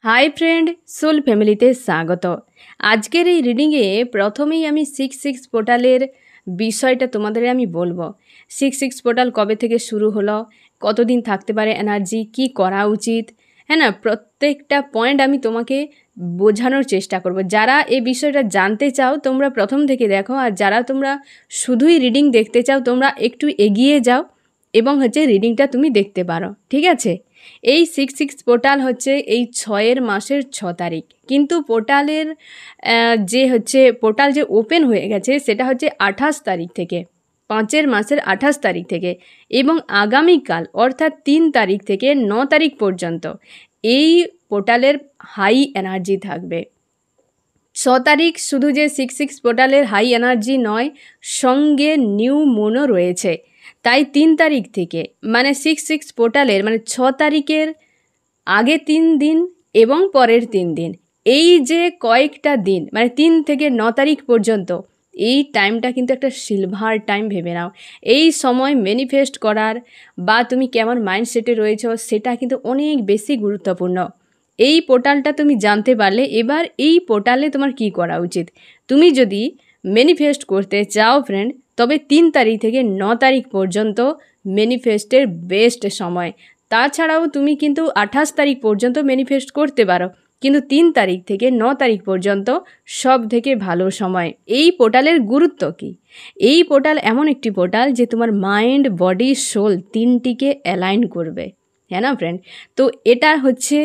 High friend soul फैमिलीते स्वागत। आजकेर এই রিডিংয়ে প্রথমেই আমি 66 পোর্টালের বিষয়টা তোমাদের আমি বলবো। 66 পোর্টাল কবে থেকে শুরু হলো, কতদিন থাকতে পারে এনার্জি, কি করা উচিত, হ্যাঁ না, প্রত্যেকটা পয়েন্ট আমি তোমাকে বোঝানোর চেষ্টা করব। যারা এই বিষয়টা জানতে চাও তোমরা প্রথম থেকে দেখো, আর যারা তোমরা শুধুই রিডিং দেখতে চাও তোমরা একটু এগিয়ে যাও এবং রিডিংটা তুমি দেখতে পারো, ঠিক আছে। এই 66 পোর্টাল হচ্ছে এই 6 মাসের 6 তারিখ, কিন্তু পোর্টালের পোর্টাল যে ওপেন হয়ে গেছে সেটা হচ্ছে 28 তারিখ থেকে, 5 মাসের 28 তারিখ থেকে, এবং আগামীকাল অর্থাৎ 3 তারিখ থেকে 9 তারিখ পর্যন্ত এই পোর্টালের হাই এনার্জি থাকবে। 6 তারিখ শুধু যে 66 পোর্টালের হাই এনার্জি নয়, সঙ্গে নিউ মুনও রয়েছে। তাই 3 তারিখ থেকে মানে 66 পোর্টালের মানে 6 তারিখের আগে 3 দিন এবং পরের 3 দিন, এই যে কয়েকটা দিন মানে 3 থেকে 9 তারিখ পর্যন্ত, এই টাইমটা কিন্তু একটা সিলভার টাইম ভেবে নাও। এই সময় ম্যানিফেস্ট করার বা তুমি কেমন মাইন্ডসেটে রয়েছো সেটা কিন্তু অনেক বেশি গুরুত্বপূর্ণ। এই পোর্টালটা তুমি জানতে পারলে এবার এই পোর্টালে তোমার কি করা উচিত। তুমি যদি ম্যানিফেস্ট করতে চাও ফ্রেন্ড, তবে 3 তারিখ থেকে 9 তারিখ পর্যন্ত ম্যানিফেস্টের বেস্ট সময়। তাছাড়াও তুমি কিন্তু 28 তারিখ পর্যন্ত ম্যানিফেস্ট করতে পারো, কিন্তু 3 তারিখ থেকে 9 তারিখ পর্যন্ত সব থেকে ভালো সময়। এই পোর্টালের গুরুত্ব কী? এই পোর্টাল এমন একটি পোর্টাল যে তোমার মাইন্ড, বডি, সোল তিনটিকে অ্যালাইন করবে, হ্যাঁ না ফ্রেন্ড। তো এটা হচ্ছে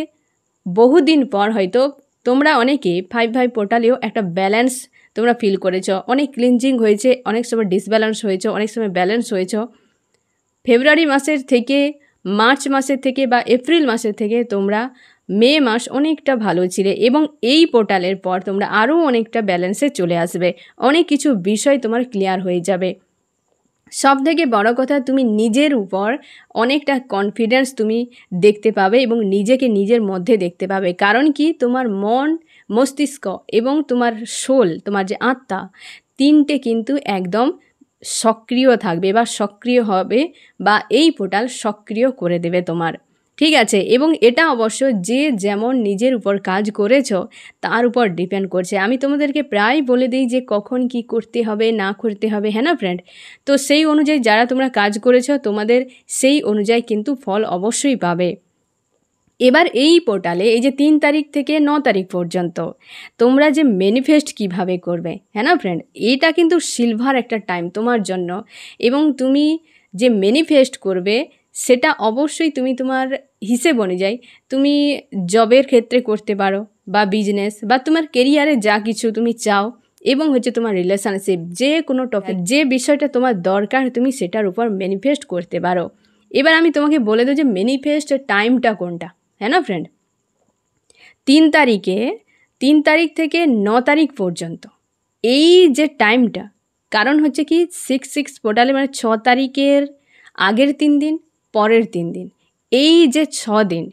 বহুদিন পর হয়তো তোমরা অনেকে 5 পোর্টালেও একটা ব্যালেন্স তোমরা ফিল করেছো, অনেক ক্লিনজিং হয়েছে, অনেক সময় ডিসব্যালেন্স হয়েছে, অনেক সময় ব্যালেন্স হয়েছে। ফেব্রুয়ারি মাসের থেকে, মার্চ মাসের থেকে বা এপ্রিল মাসের থেকে তোমরা মে মাস অনেকটা ভালো ছিলে, এবং এই পোর্টালের পর তোমরা আরও অনেকটা ব্যালেন্সে চলে আসবে, অনেক কিছু বিষয় তোমার ক্লিয়ার হয়ে যাবে। সব থেকে বড় কথা, তুমি নিজের উপর অনেকটা কনফিডেন্স তুমি দেখতে পাবে এবং নিজেকে নিজের মধ্যে দেখতে পাবে। কারণ কি, তোমার মন, মস্তিষ্ক এবং তোমার সোল, তোমার যে আত্মা, তিনটে কিন্তু একদম সক্রিয় থাকবে বা সক্রিয় হবে, বা এই পোর্টাল সক্রিয় করে দেবে তোমার, ঠিক আছে। এবং এটা অবশ্য যে যেমন নিজের উপর কাজ করেছো তার উপর ডিপেন্ড করছে। আমি তোমাদেরকে প্রায় বলে দিই যে কখন কি করতে হবে না করতে হবে, হ্যাঁ না ফ্রেন্ড। তো সেই অনুযায়ী যারা তোমরা কাজ করেছো তোমাদের সেই অনুযায়ী কিন্তু ফল অবশ্যই পাবে। এবার এই পোর্টালে এই যে 3 তারিখ থেকে 9 তারিখ পর্যন্ত তোমরা যে ম্যানিফেস্ট কিভাবে করবে, হ্যাঁ না ফ্রেন্ড, এইটা কিন্তু সিলভার একটা টাইম তোমার জন্য। এবং তুমি যে ম্যানিফেস্ট করবে সেটা অবশ্যই তুমি তোমার হিসেব অনুযায়ী তুমি জবের ক্ষেত্রে করতে পারো, বা বিজনেস, বা তোমার কেরিয়ারে যা কিছু তুমি চাও, এবং তোমার রিলেশনশিপ, যে কোনো টপিক, যে বিষয়টা তোমার দরকার তুমি সেটার উপর ম্যানিফেস্ট করতে পারো। এবার আমি তোমাকে বলে দেবো যে ম্যানিফেস্ট টাইমটা কোনটা, হ্যাঁ না ফ্রেন্ড। 3 তারিখ থেকে 9 তারিখ পর্যন্ত এই যে টাইমটা, কারণ হচ্ছে কি 66 পোর্টালে মানে 6 তারিখের আগের 3 দিন, পরের 3 দিন, এই যে 6 দিন,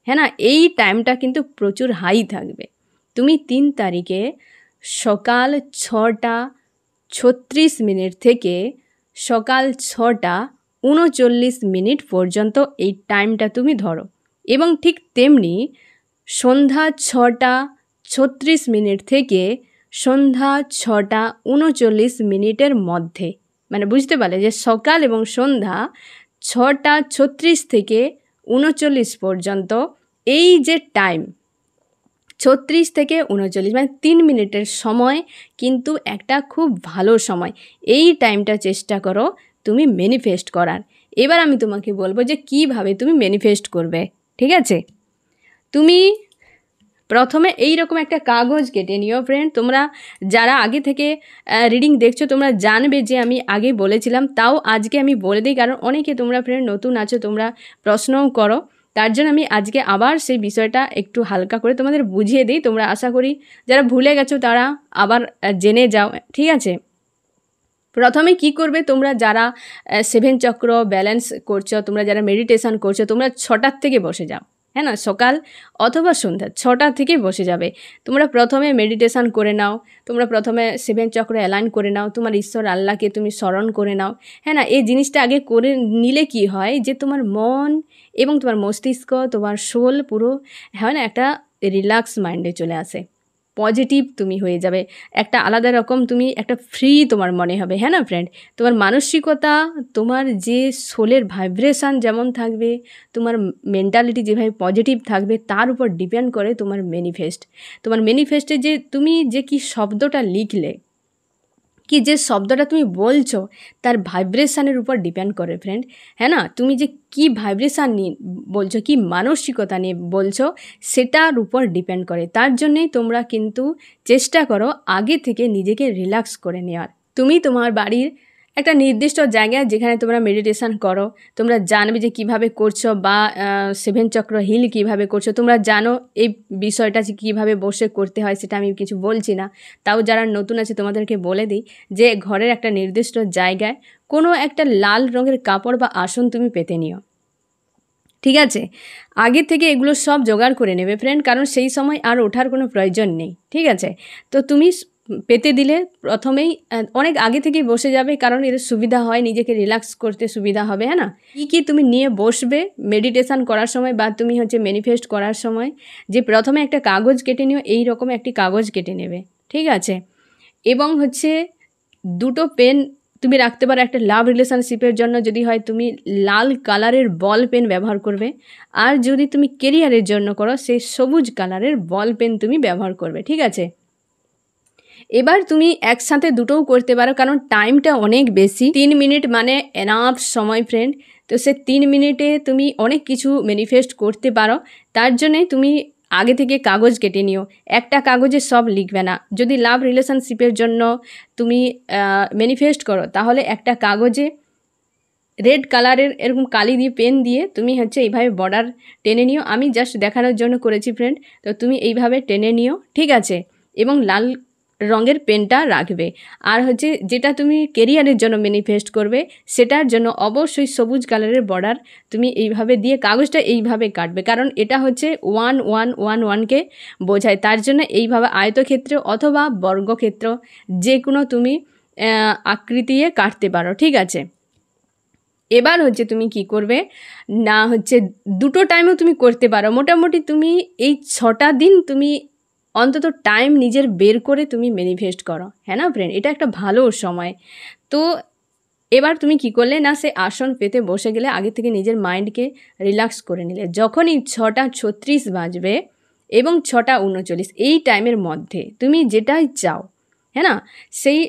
হ্যাঁ না, এই টাইমটা কিন্তু প্রচুর হাই থাকবে। তুমি 3 তারিখে সকাল 6টা 36 মিনিট থেকে সকাল 6টা 39 মিনিট পর্যন্ত এই টাইমটা তুমি ধরো, এবং ঠিক তেমনি সন্ধ্যা 6টা 36 মিনিট থেকে সন্ধ্যা 6টা 39 মিনিটের মধ্যে, মানে বুঝতে পারলে যে সকাল এবং সন্ধ্যা 6টা 36 থেকে 39 পর্যন্ত এই যে টাইম 36 থেকে 39 মানে 3 মিনিটের সময় কিন্তু একটা খুব ভালো সময়। এই টাইমটা চেষ্টা করো তুমি ম্যানিফেস্ট করার। এবার আমি তোমাকে বলবো যে কিভাবে তুমি ম্যানিফেস্ট করবে, ঠিক আছে। তুমি প্রথমে এই রকম একটা কাগজ কেটে নিও ফ্রেন্ড। তোমরা যারা আগে থেকে রিডিং দেখছো তোমরা জানবে যে আমি আগে বলেছিলাম, তাও আজকে আমি বলে দিই, কারণ অনেকে তোমরা ফ্রেন্ড নতুন আছো, তোমরা প্রশ্নও করো, তার জন্য আমি আজকে আবার সেই বিষয়টা একটু হালকা করে তোমাদের বুঝিয়ে দিই। তোমরা আশা করি যারা ভুলে গেছো তারা আবার জেনে যাও, ঠিক আছে। প্রথমে কি করবে, তোমরা যারা 7 চক্র ব্যালেন্স করছো, তোমরা যারা মেডিটেশন করছো, তোমরা 6টার থেকে বসে যাও, হ্যাঁ না, সকাল অথবা সন্ধ্যা 6টা থেকে বসে যাবে। তোমরা প্রথমে মেডিটেশন করে নাও, তোমরা প্রথমে 7 চক্র অ্যালাইন করে নাও, তোমার ঈশ্বর আল্লাহকে তুমি স্মরণ করে নাও, হ্যাঁ না। এই জিনিসটা আগে করে নিলে কি হয় যে তোমার মন এবং তোমার মস্তিষ্ক, তোমার সোল পুরো, হয় না, একটা রিল্যাক্স মাইন্ডে চলে আসে, পজিটিভ তুমি হয়ে যাবে, একটা আলাদা রকম তুমি একটা ফ্রি তোমার মনে হবে, হ্যাঁ না ফ্রেন্ড? তোমার মানসিকতা, তোমার যে সোলের ভাইব্রেশান যেমন থাকবে, তোমার মেন্টালিটি যেভাবে পজিটিভ থাকবে, তার উপর ডিপেন্ড করে তোমার ম্যানিফেস্ট। তোমার ম্যানিফেস্টে যে তুমি যে কি শব্দটা লিখলে, কি যে শব্দটা তুমি বলছো, তার ভাইব্রেশানের উপর ডিপেন্ড করে ফ্রেন্ড, হ্যাঁ না? তুমি যে কি ভাইব্রেশান নিয়ে বলছো, কি মানসিকতা নিয়ে বলছো, সেটার উপর ডিপেন্ড করে। তার জন্যেই তোমরা কিন্তু চেষ্টা করো আগে থেকে নিজেকে রিল্যাক্স করে নেওয়ার। তুমি তোমার বাড়ির একটা নির্দিষ্ট জায়গায় যেখানে তোমরা মেডিটেশান করো, তোমরা জানবে যে কিভাবে করছো, বা সেভেন চক্র হিল কিভাবে করছো, তোমরা জানো এই বিষয়টা যে কীভাবে বসে করতে হয়, সেটা আমি কিছু বলছি না। তাও যারা নতুন আছে তোমাদেরকে বলে দিই যে ঘরের একটা নির্দিষ্ট জায়গায় কোনো একটা লাল রঙের কাপড় বা আসন তুমি পেতে নিও, ঠিক আছে? আগে থেকে এগুলো সব জোগাড় করে নেবে ফ্রেন্ড, কারণ সেই সময় আর ওঠার কোনো প্রয়োজন নেই, ঠিক আছে? তো তুমি পেতে দিলে প্রথমেই অনেক আগে থেকেই বসে যাবে, কারণ এর সুবিধা হয়, নিজেকে রিল্যাক্স করতে সুবিধা হবে, হ্যাঁ না? কী তুমি নিয়ে বসবে মেডিটেশান করার সময়, বা তুমি ম্যানিফেস্ট করার সময়, যে প্রথমে একটা কাগজ কেটে নিও, এই রকম একটি কাগজ কেটে নেবে, ঠিক আছে? এবং দুটো পেন তুমি রাখতে পারো, একটা লাভ রিলেশনশিপের জন্য যদি হয় তুমি লাল কালারের বল পেন ব্যবহার করবে, আর যদি তুমি কেরিয়ারের জন্য করো সেই সবুজ কালারের বল পেন তুমি ব্যবহার করবে, ঠিক আছে? এবার তুমি একসাথে দুটোও করতে পারো, কারণ টাইমটা অনেক বেশি, 3 মিনিট মানে এনাফ সময় ফ্রেন্ড। তো সে 3 মিনিটে তুমি অনেক কিছু ম্যানিফেস্ট করতে পারো। তার জন্যে তুমি আগে থেকে কাগজ কেটে নিও, একটা কাগজে সব লিখবে না। যদি লাভ রিলেশনশিপের জন্য তুমি ম্যানিফেস্ট করো, তাহলে একটা কাগজে রেড কালারের এরকম কালি দিয়ে পেন দিয়ে তুমি এইভাবে বর্ডার টেনে নিও। আমি জাস্ট দেখানোর জন্য করেছি ফ্রেন্ড, তো তুমি এইভাবে টেনে নিও, ঠিক আছে? এবং লাল রঙের পেনটা রাখবে। আর যেটা তুমি কেরিয়ারের জন্য ম্যানিফেস্ট করবে, সেটার জন্য অবশ্যই সবুজ কালারের বর্ডার তুমি এইভাবে দিয়ে কাগজটা এইভাবে কাটবে, কারণ এটা 1111কে বোঝায়। তার জন্য এইভাবে আয়তক্ষেত্র অথবা বর্গক্ষেত্র যে কোনো তুমি আকৃতিতে কাটতে পারো, ঠিক আছে? এবার তুমি কি করবে না, দুটো টাইমেও তুমি করতে পারো। মোটামুটি তুমি এই 6টা দিন তুমি অন্তত টাইম নিজের বের করে তুমি ম্যানিফেস্ট করো, হ্যাঁ না ফ্রেন্ড? এটা একটা ভালো সময়। তো এবার তুমি কি করলে না, সে আসন পেতে বসে গেলে, আগে থেকে নিজের মাইন্ডকে রিল্যাক্স করে নিলে। যখনই 6:36 বাজবে এবং 6:39 এই টাইমের মধ্যে তুমি যেটাই চাও, হ্যাঁ না, সেই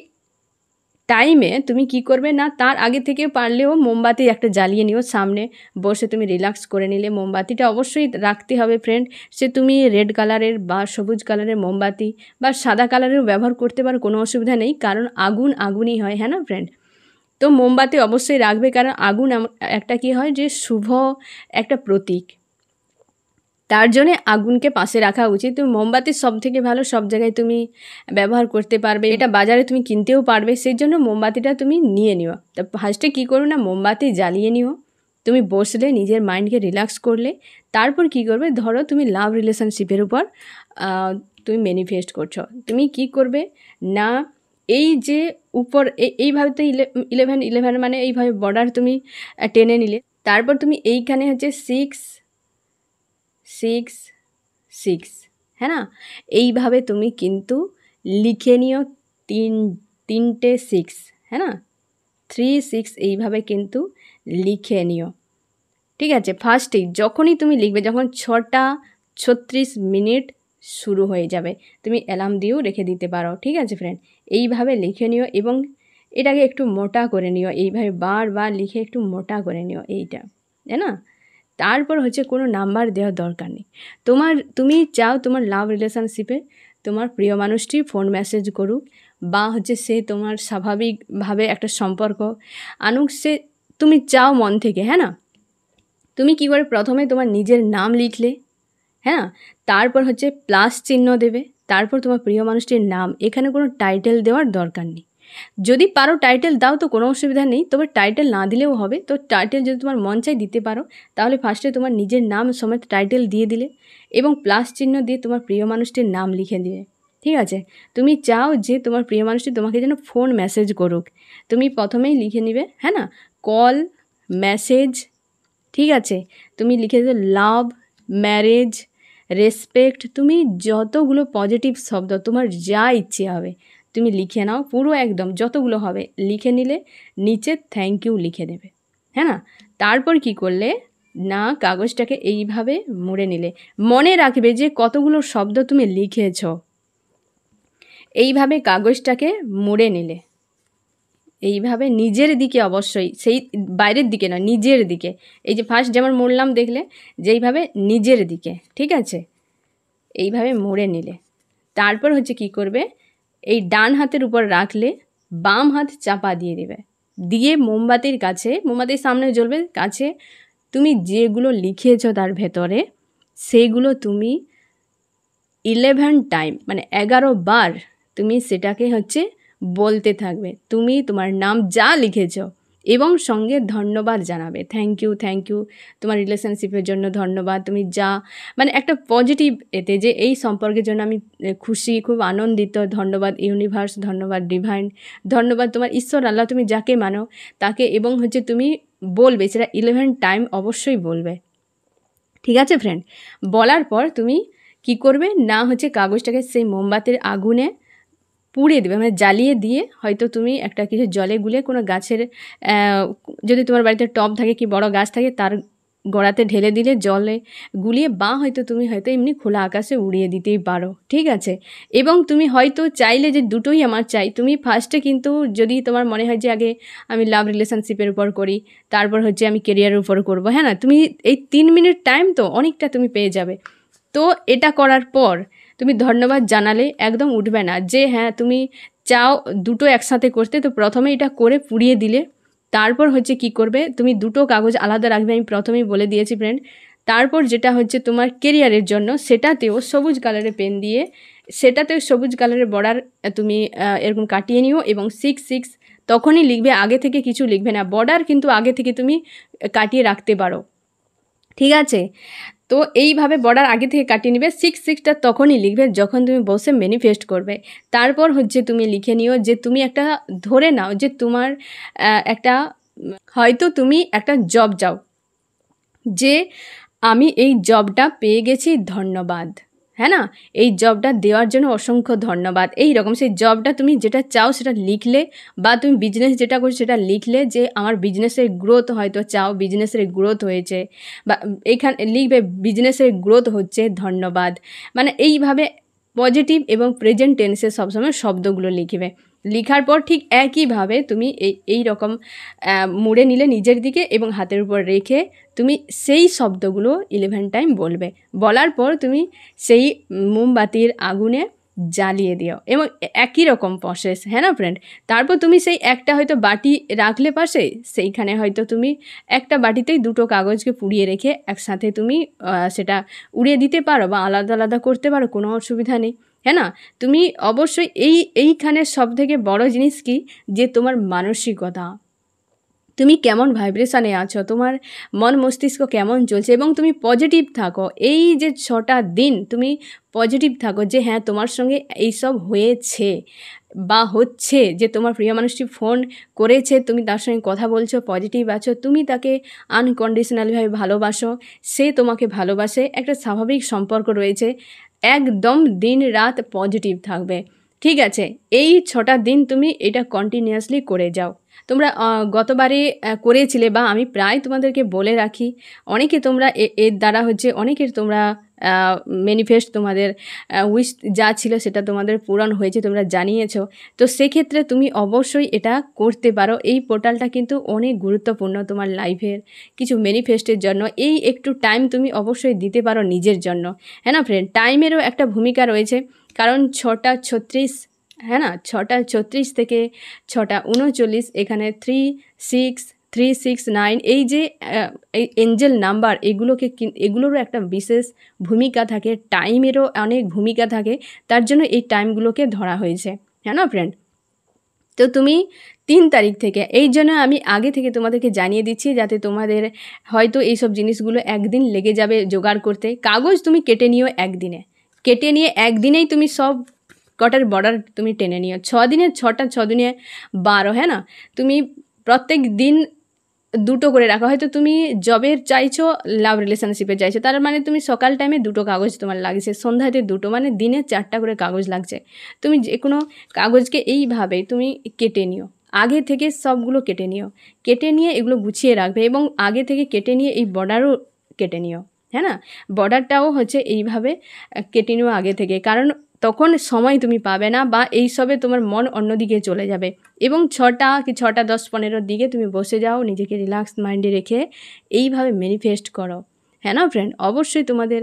টাইমে তুমি কি করবে না, তার আগে থেকে পারলেও মোমবাতি একটা জ্বালিয়ে নিও, সামনে বসে তুমি রিল্যাক্স করে নিলে। মোমবাতিটা অবশ্যই রাখতে হবে ফ্রেন্ড, সে তুমি রেড কালারের বা সবুজ কালারের মোমবাতি বা সাদা কালারেরও ব্যবহার করতে পারো, কোনো অসুবিধা নেই, কারণ আগুনই হয়, হ্যাঁ না ফ্রেন্ড? তো মোমবাতি অবশ্যই রাখবে, কারণ আগুন একটা কি হয় যে শুভ একটা প্রতীক, তার জন্যে আগুনকে পাশে রাখা উচিত। তুমি মোমবাতি সব থেকে ভালো, সব জায়গায় তুমি ব্যবহার করতে পারবে, এটা বাজারে তুমি কিনতেও পারবে, সেই জন্য মোমবাতিটা তুমি নিয়ে নিও। তা ফার্স্টে কী করো না, মোমবাতি জ্বালিয়ে নিও, তুমি বসলে নিজের মাইন্ডকে রিল্যাক্স করলে। তারপর কি করবে, ধরো তুমি লাভ রিলেশনশিপের উপর তুমি ম্যানিফেস্ট করছো, তুমি কি করবে না, এই যে উপর এইভাবে তো 11 মানে এইভাবে বর্ডার তুমি টেনে নিলে। তারপর তুমি এইখানে 666, হ্যাঁ না, এইভাবে তুমি কিন্তু লিখে নিও, তিনটে 6, হ্যাঁ না, 36 এইভাবে কিন্তু লিখে নিও, ঠিক আছে? ফার্স্টেই যখনই তুমি লিখবে, যখন 6:36 শুরু হয়ে যাবে, তুমি অ্যালার্ম দিয়েও রেখে দিতে পারো, ঠিক আছে ফ্রেন্ড? এইভাবে লিখে নিও এবং এটাকে একটু মোটা করে নিও, এইভাবে বারবার লিখে একটু মোটা করে নিও এইটা, তাই না? তারপর কোনো নাম্বার দেওয়ার দরকার নেই। তুমি চাও তোমার লাভ রিলেশনশিপে তোমার প্রিয় মানুষটি ফোন মেসেজ করুক, বা সে তোমার স্বাভাবিকভাবে একটা সম্পর্ক আনুক, সে তুমি চাও মন থেকে, হ্যাঁ না? তুমি কি করে, প্রথমে তোমার নিজের নাম লিখলে, হ্যাঁ, তারপর প্লাস চিহ্ন দেবে, তারপর তোমার প্রিয় মানুষটির নাম। এখানে কোনো টাইটেল দেওয়ার দরকার নেই, যদি পারো টাইটেল দাও তো কোনো অসুবিধা নেই, তবে টাইটেল না দিলেও হবে। তো টাইটেল যদি তোমার মন চাই দিতে পারো, তাহলে ফার্স্টে তোমার নিজের নাম সমেত টাইটেল দিয়ে দিলে এবং প্লাস চিহ্ন দিয়ে তোমার প্রিয় মানুষটির নাম লিখে দিলে, ঠিক আছে? তুমি চাও যে তোমার প্রিয় মানুষটি তোমাকে যেন ফোন মেসেজ করুক, তুমি প্রথমেই লিখে নিবে, হ্যাঁ না, কল মেসেজ, ঠিক আছে? তুমি লিখে দেবে লাভ ম্যারেজ রেসপেক্ট, তুমি যতগুলো পজিটিভ শব্দ তোমার যা ইচ্ছে হবে তুমি লিখে নাও, পুরো একদম যতগুলো হবে লিখে নিলে, নিচে থ্যাংক ইউ লিখে দেবে, হ্যাঁ না। তারপর কি করলে না, কাগজটাকে এইভাবে মুড়ে নিলে, মনে রাখবে যে কতগুলো শব্দ তুমি লিখেছ। এইভাবে কাগজটাকে মুড়ে নিলে, এইভাবে নিজের দিকে, অবশ্যই সেই বাইরের দিকে না, নিজের দিকে। এই যে ফার্স্ট যেমন মুড়লাম দেখলে, যেইভাবে নিজের দিকে, ঠিক আছে, এইভাবে মুড়ে নিলে তারপর হচ্ছে কি করবে, এই ডান হাতের উপর রাখলে বাম হাত চাপা দিয়ে দেবে, দিয়ে মোমবাতির কাছে, মোমবাতির সামনে জ্বলবে কাছে, তুমি যেগুলো লিখেছ তার ভেতরে সেগুলো তুমি 11 টাইম মানে 11 বার তুমি সেটাকে হচ্ছে বলতে থাকবে, তুমি তোমার নাম যা লিখেছ, এবং সঙ্গে ধন্যবাদ জানাবে, থ্যাংক ইউ তোমার রিলেশনশিপের জন্য ধন্যবাদ, তুমি যা মানে একটা পজিটিভ এতে, যে এই সম্পর্কের জন্য আমি খুশি, খুব আনন্দিত, ধন্যবাদ ইউনিভার্স, ধন্যবাদ ডিভাইন, ধন্যবাদ তোমার ঈশ্বর আল্লাহ, তুমি যাকে মানো তাকে, এবং হচ্ছে তুমি বলবে সেটা 11 টাইম অবশ্যই বলবে, ঠিক আছে ফ্রেন্ড। বলার পর তুমি কি করবে না হচ্ছে কাগজটাকে সেই মোমবাতির আগুনে পুড়িয়ে দেবে, মানে জ্বালিয়ে দিয়ে, হয়তো তুমি একটা কিছু জলে গুলিয়ে কোনো গাছের, যদি তোমার বাড়িতে টব থাকে কি বড় গাছ থাকে তার গোড়াতে ঢেলে দিলে জলে গুলিয়ে, বা হয়তো তুমি হয়তো এমনি খোলা আকাশে উড়িয়ে দিতেই পারো, ঠিক আছে। এবং তুমি হয়তো চাইলে যে দুটোই আমার চাই, তুমি ফার্স্টে কিন্তু যদি তোমার মনে হয় যে আগে আমি লাভ রিলেশনশিপের উপর করি, তারপর হচ্ছে আমি কেরিয়ারের উপর করব, হ্যাঁ না, তুমি এই 3 মিনিট টাইম তো অনেকটা তুমি পেয়ে যাবে। তো এটা করার পর তুমি ধন্যবাদ জানালে একদম উঠবে না, যে হ্যাঁ তুমি চাও দুটো একসাথে করতে, তো প্রথমে এটা করে পুড়িয়ে দিলে, তারপর হচ্ছে কি করবে, তুমি দুটো কাগজ আলাদা রাখবে, আমি প্রথমেই বলে দিয়েছি ফ্রেন্ড। তারপর যেটা হচ্ছে তোমার কেরিয়ারের জন্য, সেটাতেও সবুজ কালারের পেন দিয়ে, সেটাতেও সবুজ কালারের বর্ডার তুমি এরকম কাটিয়ে নিও, এবং 6 তখনই লিখবে, আগে থেকে কিছু লিখবে না, বর্ডার কিন্তু আগে থেকে তুমি কাটিয়ে রাখতে পারো, ঠিক আছে। তো এইভাবে বর্ডার আগে থেকে কাটিয়ে নিবে, 6টা তখনই লিখবে যখন তুমি বসে ম্যানিফেস্ট করবে। তারপর হচ্ছে তুমি লিখে নিও যে তুমি একটা, ধরে নাও যে তোমার একটা, হয়তো তুমি একটা জব চাও, যে আমি এই জবটা পেয়ে গেছি, ধন্যবাদ, হ্যাঁ না, এই জবটা দেওয়ার জন্য অসংখ্য ধন্যবাদ, এই রকম সেই জবটা তুমি যেটা চাও সেটা লিখলে, বা তুমি বিজনেস যেটা করছো সেটা লিখলে, যে আমার বিজনেসের গ্রোথ হয়তো চাও, বিজনেসের গ্রোথ হয়েছে, বা এইখানে লিখবে বিজনেসের গ্রোথ হচ্ছে, ধন্যবাদ, মানে এইভাবে পজিটিভ এবং প্রেজেন্ট টেন্সে সবসময় শব্দগুলো লিখবে। লিখার পর ঠিক একইভাবে তুমি এই রকম মুড়ে নিলে নিজের দিকে, এবং হাতের উপর রেখে তুমি সেই শব্দগুলো 11 টাইম বলবে। বলার পর তুমি সেই মোমবাতির আগুনে জ্বালিয়ে দিও, এবং একই রকম প্রসেস, হ্যাঁ না ফ্রেন্ড। তারপর তুমি সেই একটা হয়তো বাটি রাখলে পাশে, সেইখানে হয়তো তুমি একটা বাটিতেই দুটো কাগজকে পুড়িয়ে রেখে একসাথে তুমি সেটা উড়িয়ে দিতে পারো, বা আলাদা আলাদা করতে পারো, কোনো অসুবিধা নেই, হ্যাঁ না। তুমি অবশ্যই এইখানে সবথেকে বড় জিনিস কি, যে তোমার মানসিকতা, তুমি কেমন ভাইব্রেশনে আছো, তোমার মন মস্তিষ্ক কেমন চলছে, এবং তুমি পজিটিভ থাকো। এই যে 6টা দিন তুমি পজিটিভ থাকো, যে হ্যাঁ তোমার সঙ্গে এইসব হয়েছে বা হচ্ছে, যে তোমার প্রিয় মানুষটি ফোন করেছে, তুমি তার সঙ্গে কথা বলছো, পজিটিভ আছো, তুমি তাকে আনকন্ডিশনালিভাবে ভালোবাসো, সে তোমাকে ভালোবাসে, একটা স্বাভাবিক সম্পর্ক রয়েছে, একদম দিন রাত পজিটিভ থাকবে, ঠিক আছে। এই 6টা দিন তুমি এটা কন্টিনিউয়াসলি করে যাও। তোমরা গতবারে করেছিলে, বা আমি প্রায় তোমাদেরকে বলে রাখি, অনেকে তোমরা এর দ্বারা হচ্ছে অনেকের তোমরা ম্যানিফেস্ট, তোমাদের উইশ যা ছিল সেটা তোমাদের পূরণ হয়েছে, তোমরা জানিয়েছো। তো সেক্ষেত্রে তুমি অবশ্যই এটা করতে পারো। এই পোর্টালটা কিন্তু অনেক গুরুত্বপূর্ণ তোমার লাইফের কিছু ম্যানিফেস্টের জন্য। এই একটু টাইম তুমি অবশ্যই দিতে পারো নিজের জন্য, হ্যাঁ না ফ্রেন্ড। টাইমেরও একটা ভূমিকা রয়েছে, কারণ 6টা 36, হ্যাঁ না, 6টা 36 থেকে 6টা 39, এখানে 3, 6, 3, 6, 9, এই যে এই এঞ্জেল নাম্বার, এগুলোরও একটা বিশেষ ভূমিকা থাকে, টাইমেরও অনেক ভূমিকা থাকে, তার জন্য এই টাইমগুলোকে ধরা হয়েছে, হ্যাঁ না ফ্রেন্ড। তো তুমি 3 তারিখ থেকে, এই জন্য আমি আগে থেকে তোমাদেরকে জানিয়ে দিচ্ছি, যাতে তোমাদের হয়তো এইসব জিনিসগুলো একদিন লেগে যাবে জোগাড় করতে। কাগজ তুমি কেটে নিও একদিনে, কেটে নিয়ে একদিনেই তুমি সব কটার বর্ডার তুমি টেনে নিও। 6 দিনে 6টা, 6 দিনে 12, হ্যাঁ না। তুমি প্রত্যেক দিন দুটো করে রাখা, হয়তো তুমি জবের চাইছো, লাভ রিলেশনশিপে চাইছো, তার মানে তুমি সকাল টাইমে দুটো কাগজ তোমার লাগছে, সন্ধ্যাতে দুটো, মানে দিনে 4টা করে কাগজ লাগছে। তুমি যে কোনো কাগজকে এইভাবে তুমি কেটে নিও, আগে থেকে সবগুলো কেটে নিও, কেটে নিয়ে এগুলো গুছিয়ে রাখবে, এবং আগে থেকে কেটে নিয়ে এই বর্ডারও কেটে নিও, হ্যাঁ না, বর্ডারটাও হচ্ছে এইভাবে কেটে নিও আগে থেকে, কারণ তখন সময় তুমি পাবে না, বা এই সবে তোমার মন অন্যদিকে চলে যাবে। এবং 6টা কি 6টা 10-15 দিকে তুমি বসে যাও, নিজেকে রিল্যাক্স মাইন্ডে রেখে এইভাবে ম্যানিফেস্ট করো, হ্যাঁ না ফ্রেন্ড। অবশ্যই তোমাদের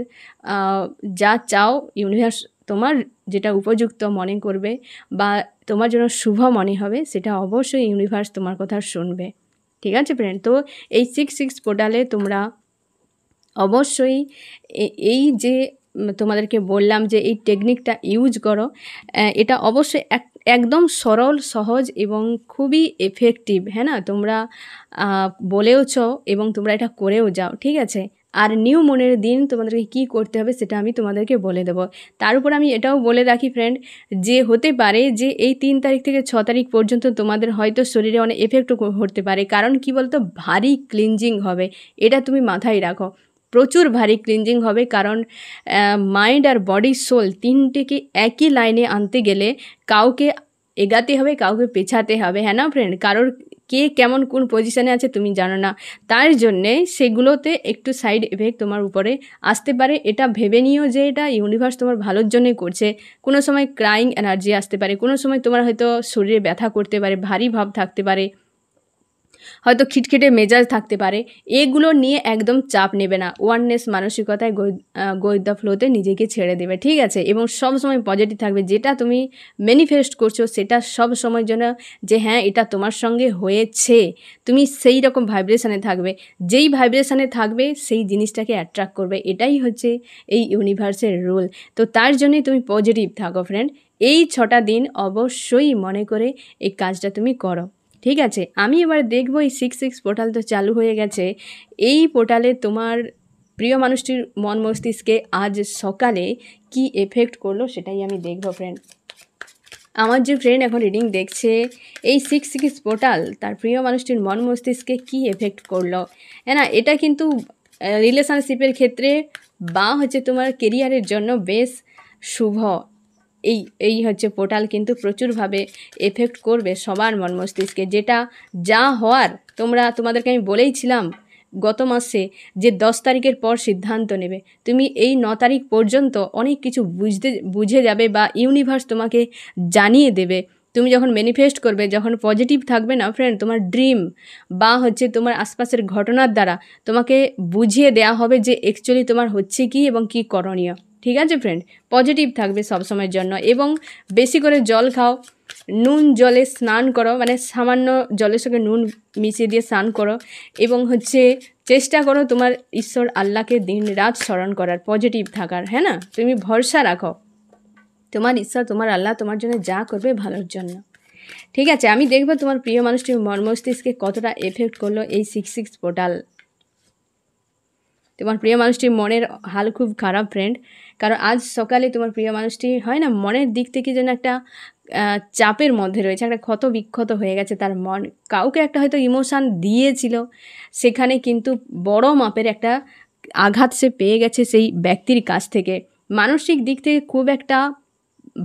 যা চাও ইউনিভার্স তোমার যেটা উপযুক্ত মনে করবে বা তোমার জন্য শুভ মনে হবে, সেটা অবশ্যই ইউনিভার্স তোমার কথা শুনবে, ঠিক আছে ফ্রেন্ড। তো এই 6-6 পোর্টালে তোমরা অবশ্যই এই যে তোমাদেরকে বললাম যে এই টেকনিকটা ইউজ করো, এটা অবশ্যই একদম সরল, সহজ এবং খুবই এফেক্টিভ, হ্যাঁ না, তোমরা বলেওছ এবং তোমরা এটা করেও যাও, ঠিক আছে। আর নিউ মুনের দিন তোমাদেরকে কি করতে হবে সেটা আমি তোমাদেরকে বলে দেবো। তার উপর আমি এটাও বলে রাখি ফ্রেন্ড, যে হতে পারে যে এই 3 তারিখ থেকে 6 তারিখ পর্যন্ত তোমাদের হয়তো শরীরে অনেক এফেক্টও হতে পারে, কারণ কি বলতো, ভারী ক্লিনজিং হবে, এটা তুমি মাথায় রাখো, প্রচুর ভারী ক্লিনজিং হবে, কারণ মাইন্ড আর বডি সোল তিনটেকে একই লাইনে আনতে গেলে কাউকে এগাতে হবে, কাউকে পেছাতে হবে, হ্যাঁ না ফ্রেন্ড, কারোর কে কেমন কোন পজিশানে আছে তুমি জানো না, তার জন্যে সেগুলোতে একটু সাইড এফেক্ট তোমার উপরে আসতে পারে। এটা ভেবে নিও যে এটা ইউনিভার্স তোমার ভালোর জন্যই করছে। কোনো সময় ক্রাইং এনার্জি আসতে পারে, কোনো সময় তোমার হয়তো শরীরে ব্যথা করতে পারে, ভারী ভাব থাকতে পারে, হয়তো খিটখিটে মেজাজ থাকতে পারে, এগুলো নিয়ে একদম চাপ নেবে না, ওয়াননেস মানসিকতায় গো উইথ দ্য ফ্লোতে নিজেকে ছেড়ে দেবে, ঠিক আছে। এবং সব সময় পজিটিভ থাকবে, যেটা তুমি ম্যানিফেস্ট করছো সেটা সব সময় জন্য যে হ্যাঁ এটা তোমার সঙ্গে হয়েছে, তুমি সেই রকম ভাইব্রেশানে থাকবে, যেই ভাইব্রেশানে থাকবে সেই জিনিসটাকে অ্যাট্রাক্ট করবে, এটাই হচ্ছে এই ইউনিভার্সের রুল। তো তার জন্যই তুমি পজিটিভ থাকো ফ্রেন্ড, এই 6টা দিন অবশ্যই মনে করে এই কাজটা তুমি করো, ঠিক আছে। আমি এবার দেখব এই 6-6 পোর্টাল তো চালু হয়ে গেছে, এই পোর্টালে তোমার প্রিয় মানুষটির মন মস্তিষ্কে আজ সকালে কি এফেক্ট করলো সেটাই আমি দেখব ফ্রেন্ড। আমার যে ফ্রেন্ড এখন রিডিং দেখছে, এই 6-6 পোর্টাল তার প্রিয় মানুষটির মন মস্তিষ্কে কি এফেক্ট করলো, হ্যাঁ না, এটা কিন্তু রিলেশনশিপের ক্ষেত্রে বা হচ্ছে তোমার কেরিয়ারের জন্য বেশ শুভ। এই হচ্ছে পোর্টাল কিন্তু প্রচুরভাবে এফেক্ট করবে সবার মন মস্তিষ্কে, যেটা যা হওয়ার তোমাদেরকে আমি বলেইছিলাম গত মাসে, যে 10 তারিখের পর সিদ্ধান্ত নেবে। তুমি এই 9 তারিখ পর্যন্ত অনেক কিছু বুঝে যাবে, বা ইউনিভার্স তোমাকে জানিয়ে দেবে। তুমি যখন ম্যানিফেস্ট করবে, যখন পজিটিভ থাকবে না ফ্রেন্ড, তোমার ড্রিম বা হচ্ছে তোমার আশপাশের ঘটনার দ্বারা তোমাকে বুঝিয়ে দেওয়া হবে যে অ্যাকচুয়ালি তোমার হচ্ছে কি এবং কি করণীয়, ঠিক আছে ফ্রেন্ড। পজিটিভ থাকবে সবসময়ের জন্য, এবং বেশি করে জল খাও, নুন জলে স্নান করো, মানে সামান্য জলের সঙ্গে নুন মিশিয়ে দিয়ে স্নান করো, এবং হচ্ছে চেষ্টা করো তোমার ঈশ্বর আল্লাহকে দিন রাত স্মরণ করার, পজিটিভ থাকার, হ্যাঁ না, তুমি ভরসা রাখো তোমার ঈশ্বর তোমার আল্লাহ তোমার জন্য যা করবে ভালোর জন্য, ঠিক আছে। আমি দেখবো তোমার প্রিয় মানুষটির মন মস্তিষ্কে কতটা এফেক্ট করলো এই 6-6 পোর্টাল। তোমার প্রিয় মানুষটির মনের হাল খুব খারাপ ফ্রেন্ড, কারণ আজ সকালে তোমার প্রিয় মানুষটি হয় না মনের দিক থেকে যেন একটা চাপের মধ্যে রয়েছে, একটা ক্ষত বিক্ষত হয়ে গেছে তার মন, কাউকে একটা হয়তো ইমোশান দিয়েছিল, সেখানে কিন্তু বড় মাপের একটা আঘাত সে পেয়ে গেছে সেই ব্যক্তির কাছ থেকে। মানসিক দিক থেকে খুব একটা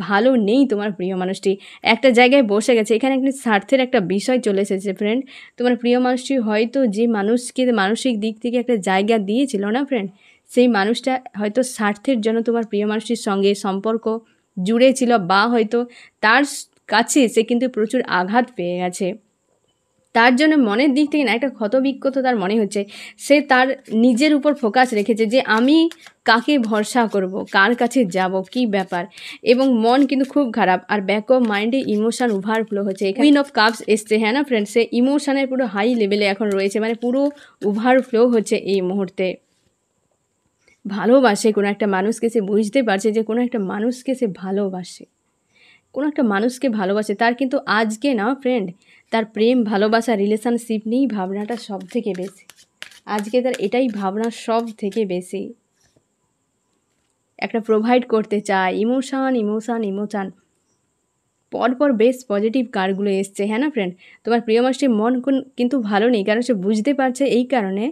ভালো নেই তোমার প্রিয় মানুষটি, একটা জায়গায় বসে গেছে, এখানে একটি স্বার্থের একটা বিষয় চলে এসেছে ফ্রেন্ড। তোমার প্রিয় মানুষটি হয়তো যে মানুষকে মানসিক দিক থেকে একটা জায়গা দিয়েছিল না ফ্রেন্ড, সেই মানুষটা হয়তো স্বার্থের জন্য তোমার প্রিয় মানুষটির সঙ্গে সম্পর্ক জুড়েছিল, বা হয়তো তার কাছে সে কিন্তু প্রচুর আঘাত পেয়ে গেছে, তার জন্য মনের দিক থেকে না একটা ক্ষতবিক্ষত তার মনে হচ্ছে, সে তার নিজের উপর ফোকাস রেখেছে যে আমি কাকে ভরসা করব, কার কাছে যাব, কি ব্যাপার, এবং মন কিন্তু খুব খারাপ, আর ব্যাক অফ মাইন্ডে ইমোশান ওভারফ্লো হচ্ছে, কুইন অফ কাপস এসছে, হ্যাঁ না ফ্রেন্ড, সে ইমোশানের পুরো হাই লেভেলে এখন রয়েছে, মানে পুরো ওভারফ্লো হচ্ছে এই মুহূর্তে। ভালোবাসে কোনো একটা মানুষকে, সে বুঝতে পারছে যে কোনো একটা মানুষকে সে ভালোবাসে, কোনো একটা মানুষকে ভালোবাসে, তার কিন্তু আজকে না ফ্রেন্ড তার প্রেম ভালোবাসা রিলেশনশিপ নিয়েই ভাবনাটা সব থেকে বেশি, আজকে তার এটাই ভাবনা সব থেকে বেশি, একটা প্রোভাইড করতে চায়, ইমোশান ইমোশান ইমোশান, পরপর বেশ পজিটিভ কার্ডগুলো এসছে, হ্যাঁ না ফ্রেন্ড? তোমার প্রিয় মানুষটির মন কিন্তু ভালো নেই, কারণ সে বুঝতে পারছে এই কারণে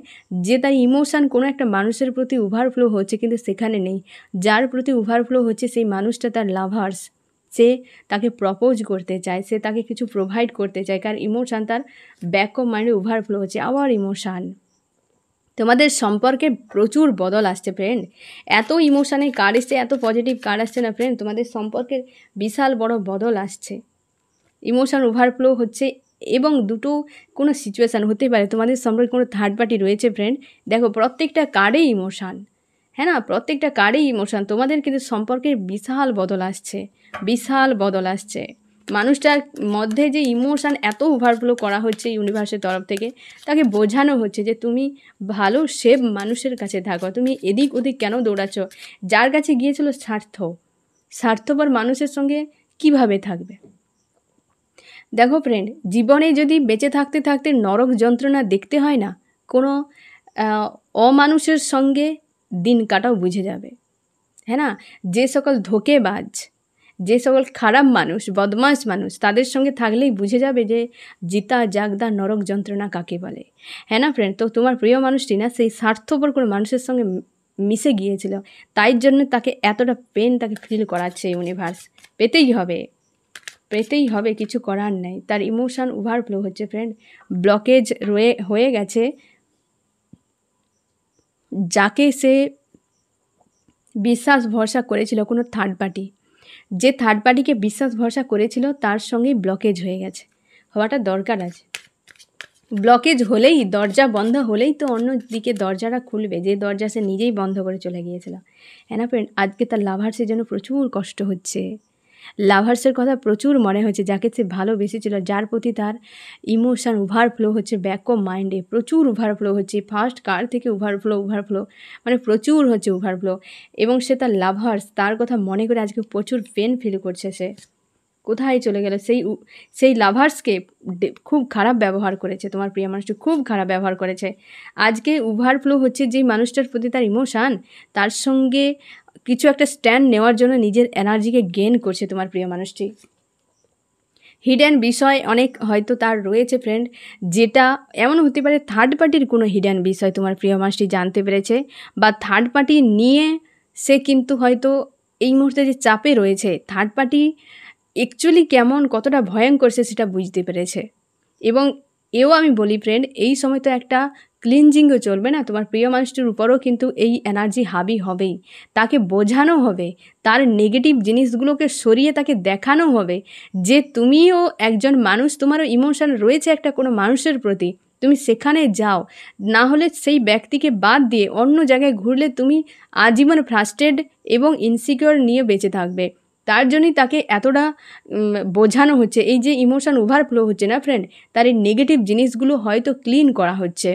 যে তার ইমোশান কোনো একটা মানুষের প্রতি ওভারফ্লো হচ্ছে কিন্তু সেখানে নেই। যার প্রতি ওভারফ্লো হচ্ছে সেই মানুষটা তার লাভার্স। সে তাকে প্রপোজ করতে চায়, সে তাকে কিছু প্রোভাইড করতে চায়, কারণ ইমোশান তার ব্যাক অফ মাইন্ডে ওভারফ্লো হচ্ছে। আবার ইমোশান, তোমাদের সম্পর্কে প্রচুর বদল আসছে ফ্রেন্ড। এত ইমোশানে কার্ড এসছে, এত পজিটিভ কার্ড আসছে না ফ্রেন্ড, তোমাদের সম্পর্কের বিশাল বড় বদল আসছে। ইমোশান ওভারফ্লো হচ্ছে এবং দুটো কোনো সিচুয়েশান হতে পারে, তোমাদের সম্পর্কে কোনো থার্ড পার্টি রয়েছে ফ্রেন্ড। দেখো প্রত্যেকটা কার্ডেই ইমোশান, হ্যাঁ না, প্রত্যেকটা কার্ডেই ইমোশান। তোমাদের কিন্তু সম্পর্কের বিশাল বদল আসছে, বিশাল বদল আসছে। মানুষটার মধ্যে যে ইমোশান এত ওভারফ্লো করা হচ্ছে ইউনিভার্সের তরফ থেকে, তাকে বোঝানো হচ্ছে যে তুমি ভালো সেভ মানুষের কাছে থাকো, তুমি এদিক ওদিক কেন দৌড়াচ্ছ? যার কাছে গিয়েছিল স্বার্থপর মানুষের সঙ্গে কিভাবে থাকবে? দেখো ফ্রেন্ড, জীবনে যদি বেঁচে থাকতে থাকতে নরক যন্ত্রণা দেখতে হয় না, কোনো অমানুষের সঙ্গে দিন কাটাও বুঝে যাবে, হ্যাঁ না? যে সকল ধোঁকেবাজ, যে সকল খারাপ মানুষ, বদমাশ মানুষ, তাদের সঙ্গে থাকলেই বুঝে যাবে যে জিতা জাগদা নরক যন্ত্রণা কাকে বলে, হ্যাঁ না ফ্রেন্ড? তো তোমার প্রিয় মানুষটি না সেই স্বার্থপর কোনো মানুষের সঙ্গে মিশে গিয়েছিল, তাই জন্য তাকে এতটা পেন তাকে ফিল করাচ্ছে ইউনিভার্স। পেতেই হবে, কিছু করার নেই। তার ইমোশান ওভারফ্লো হচ্ছে ফ্রেন্ড, ব্লকেজ হয়ে গেছে। যাকে সে বিশ্বাস ভরসা করেছিল, কোনো থার্ড পার্টি, যে থার্ড পার্টিকে বিশ্বাস ভরসা করেছিল তার সঙ্গেই ব্লকেজ হয়ে গেছে, হওয়াটা দরকার আছে। ব্লকেজ হলেই, দরজা বন্ধ হলেই তো অন্য দিকে দরজাটা খুলবে, যে দরজা সে নিজেই বন্ধ করে চলে গিয়েছিল, হ্যাঁ না ফ্রেন্ড? আজকে তার লাভার্সের জন্য প্রচুর কষ্ট হচ্ছে, লাভার্সের কথা প্রচুর মনে হচ্ছে, যাকে সে ভালোবেসেছিল, যার প্রতি তার ইমোশান ওভারফ্লো হচ্ছে ব্যাক অফ মাইন্ডে, প্রচুর ওভারফ্লো হচ্ছে। ফার্স্ট কার থেকে ওভারফ্লো মানে প্রচুর হচ্ছে ওভারফ্লো, এবং সে তার লাভার্স, তার কথা মনে করে আজকে প্রচুর পেন ফিল করছে। সে কোথায় চলে গেল? সেই লাভার্সকে খুব খারাপ ব্যবহার করেছে, তোমার প্রিয় মানুষটি খুব খারাপ ব্যবহার করেছে। আজকে ওভারফ্লো হচ্ছে যেই মানুষটার প্রতি তার ইমোশান, তার সঙ্গে কিছু একটা স্ট্যান্ড নেওয়ার জন্য নিজের এনার্জিকে গেইন করছে তোমার প্রিয় মানুষটি। হিডেন বিষয় অনেক হয়তো তার রয়েছে ফ্রেন্ড, যেটা এমন হতে পারে থার্ড পার্টির কোনো হিডেন বিষয় তোমার প্রিয় মানুষটি জানতে পেরেছে, বা থার্ড পার্টি নিয়ে সে কিন্তু হয়তো এই মুহূর্তে যে চাপে রয়েছে, থার্ড পার্টি অ্যাকচুয়ালি কেমন, কতটা ভয়ঙ্কর সেটা বুঝতে পেরেছে। এবং আমি বলি ফ্রেন্ড, এই সময় তো একটা ক্লিনজিংও চলবে না, তোমার প্রিয় মানুষটির উপরও কিন্তু এই এনার্জি হাবি হবেই। তাকে বোঝানো হবে, তার নেগেটিভ জিনিসগুলোকে সরিয়ে তাকে দেখানো হবে যে তুমিও একজন মানুষ, তোমারও ইমোশন রয়েছে একটা কোনো মানুষের প্রতি, তুমি সেখানে যাও। না হলে সেই ব্যক্তিকে বাদ দিয়ে অন্য জায়গায় ঘুরলে তুমি আজীবন ফ্রাস্ট্রেটেড এবং ইনসিকিউর নিয়ে বেঁচে থাকবে। তার জন্যই তাকে এতটা বোঝানো হচ্ছে, এই যে ইমোশন ওভারফ্লো হচ্ছে না ফ্রেন্ড, তার এই নেগেটিভ জিনিসগুলো হয়তো ক্লিন করা হচ্ছে।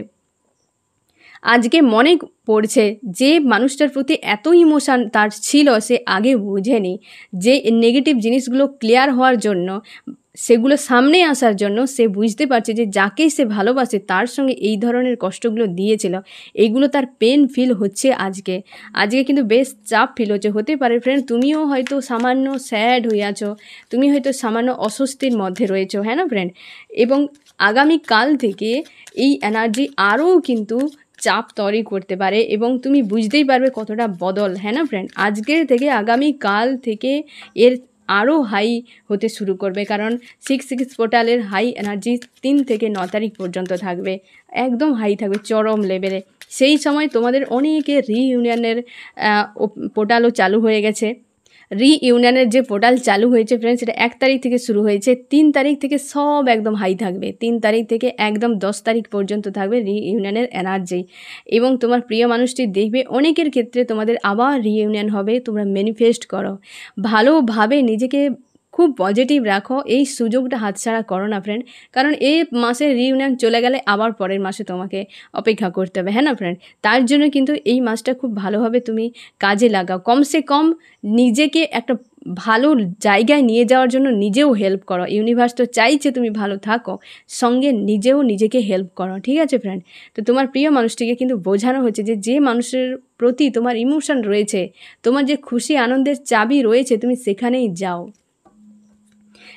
আজকে মনে পড়ছে যে মানুষটার প্রতি এত ইমোশান তার ছিল, সে আগে বুঝেনি যে নেগেটিভ জিনিসগুলো ক্লিয়ার হওয়ার জন্য, সেগুলো সামনে আসার জন্য সে বুঝতে পারছে যে যাকেই সে ভালোবাসে তার সঙ্গে এই ধরনের কষ্টগুলো দিয়েছিল, এইগুলো তার পেন ফিল হচ্ছে আজকে কিন্তু বেশ চাপ ফিল হচ্ছে। হতে পারে ফ্রেন্ড তুমিও হয়তো সামান্য স্যাড হয়ে আছো, তুমি হয়তো সামান্য অস্বস্তির মধ্যে রয়েছো, হ্যাঁ না ফ্রেন্ড? এবং আগামীকাল থেকে এই এনার্জি আরও কিন্তু চাপ তৈরি করতে পারে এবং তুমি বুঝতেই পারবে কতটা বদল, হ্যাঁ না ফ্রেন্ড? আজকের থেকে আগামীকাল থেকে এর আরও হাই হতে শুরু করবে, কারণ 6 পোর্টালের হাই এনার্জি 3 থেকে 9 তারিখ পর্যন্ত থাকবে, একদম হাই থাকবে চরম লেভেলে। সেই সময় তোমাদের অনেকের রিইউনিয়নের পোর্টালও চালু হয়ে গেছে। রিইউনিয়নের যে পোর্টাল চালু হয়েছে ফ্রেন্ডস, সেটা 1 তারিখ থেকে শুরু হয়েছে, 3 তারিখ থেকে সব একদম হাই থাকবে, 3 তারিখ থেকে একদম 10 তারিখ পর্যন্ত থাকবে রিইউনিয়নের এনার্জি। এবং তোমার প্রিয় মানুষটি দেখবে অনেকের ক্ষেত্রে তোমাদের আবার রিইউনিয়ন হবে। তোমরা ম্যানিফেস্ট করো, ভালোভাবে নিজেকে খুব পজিটিভ রাখো, এই সুযোগটা হাতছাড়া করো না ফ্রেন্ড, কারণ এই মাসে রিইউনিয়ন চলে গেলে আবার পরের মাসে তোমাকে অপেক্ষা করতে হবে, হ্যাঁ না ফ্রেন্ড? তার জন্য কিন্তু এই মাসটা খুব ভালোভাবে তুমি কাজে লাগাও, কমসে কম নিজেকে একটা ভালো জায়গায় নিয়ে যাওয়ার জন্য নিজেও হেল্প করো। ইউনিভার্স তো চাইছে তুমি ভালো থাকো, সঙ্গে নিজেও নিজেকে হেল্প করো, ঠিক আছে ফ্রেন্ড? তো তোমার প্রিয় মানুষটিকে কিন্তু বোঝানো হচ্ছে যে মানুষের প্রতি তোমার ইমোশন রয়েছে, তোমার যে খুশি আনন্দের চাবি রয়েছে, তুমি সেখানেই যাও,